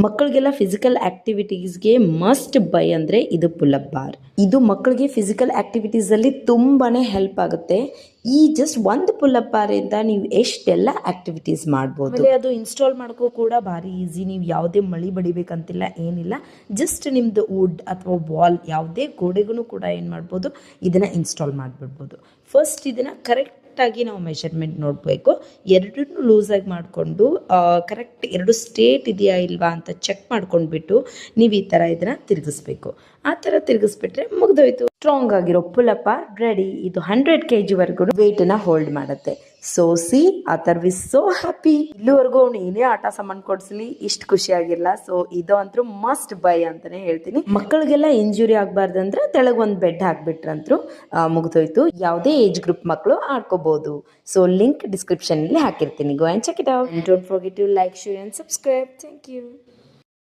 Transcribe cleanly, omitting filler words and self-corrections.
ಮಕ್ಕಳಿಗೆಲ್ಲ physical ಆಕ್ಟಿವಿಟೀಸ್ಗೆ must by ಅಂದರೆ ಇದು ಪುಲ್-ಅಪ್ ಬಾರ್. ಇದು ಮಕ್ಕಳಿಗೆ ಫಿಸಿಕಲ್ ಆಕ್ಟಿವಿಟೀಸಲ್ಲಿ ತುಂಬಾ ಹೆಲ್ಪ್ ಆಗುತ್ತೆ. ಈ ಜಸ್ಟ್ ಒಂದು ಪುಲ್-ಅಪ್ ಬಾರಿಂದ ನೀವು ಎಷ್ಟೆಲ್ಲ ಆಕ್ಟಿವಿಟೀಸ್ ಮಾಡ್ಬೋದು. ಆಮೇಲೆ ಅದು ಇನ್ಸ್ಟಾಲ್ ಮಾಡ್ಕೋ ಕೂಡ ಭಾರಿ ಈಸಿ. ನೀವು ಯಾವುದೇ ಮಳಿ ಬಡಿಬೇಕಂತಿಲ್ಲ, ಏನಿಲ್ಲ. ಜಸ್ಟ್ ನಿಮ್ಮದು ವುಡ್ ಅಥವಾ ವಾಲ್ ಯಾವುದೇ ಗೋಡೆಗೂ ಕೂಡ ಏನು ಮಾಡ್ಬೋದು, ಇದನ್ನು ಇನ್ಸ್ಟಾಲ್ ಮಾಡಿಬಿಡ್ಬೋದು. ಫಸ್ಟ್ ಇದನ್ನು ಕರೆಕ್ಟಾಗಿ ನಾವು ಮೆಷರ್ಮೆಂಟ್ ನೋಡಬೇಕು. ಎರಡನ್ನೂ ಲೂಸಾಗಿ ಮಾಡಿಕೊಂಡು ಕರೆಕ್ಟ್ ಎರಡು ಸ್ಟೇಟ್ ಇದೆಯಾ ಇಲ್ವಾ ಅಂತ ಚೆಕ್ ಮಾಡ್ಕೊಂಡ್ಬಿಟ್ಟು ನೀವು ಈ ಥರ ಇದನ್ನು ತಿರುಗಿಸ್ಬೇಕು. ಆ ಥರ ತಿರುಗಿಸ್ಬಿಟ್ರೆ ಮುಗಿದೋಯ್ತು. ಸ್ಟ್ರಾಂಗ್ ಆಗಿರೋ ಪುಲ್-ಅಪ್ ಬಾರ್ ರೆಡಿ. ಇದು 100 kg ವೆಯ್ಟನ್ನು ಹೋಲ್ಡ್ ಮಾಡುತ್ತೆ. ಸೊ ಸಿ ಆತರ್ ವಿ ಸೋ ಹ್ಯಾಪಿ. ಇಲ್ಲಿವರೆಗೂ ಅವ್ನು ಏನೇ ಆಟ ಸಾಮಾನು ಕೊಡಿಸ್ಲಿ ಇಷ್ಟು ಖುಷಿಯಾಗಿಲ್ಲ. ಸೊ ಇದು ಅಂತೂ ಮಸ್ಟ್ ಬೈ ಅಂತಾನೆ ಹೇಳ್ತೀನಿ. ಮಕ್ಕಳಿಗೆಲ್ಲ ಇಂಜುರಿ ಆಗಬಾರ್ದಂದ್ರೆ ತೆಳಗೆ ಒಂದು ಬೆಡ್ ಹಾಕ್ಬಿಟ್ರಂತೂ ಮುಗಿದೋಯ್ತು. ಯಾವುದೇ ಏಜ್ ಗ್ರೂಪ್ ಮಕ್ಕಳು ಆಡ್ಕೋಬಹುದು. ಸೊ ಲಿಂಕ್ ಡಿಸ್ಕ್ರಿಪ್ಷನ್ ಅಲ್ಲಿ ಹಾಕಿರ್ತೀನಿ. Go and check it out. Don't forget to like, share and subscribe. Thank you.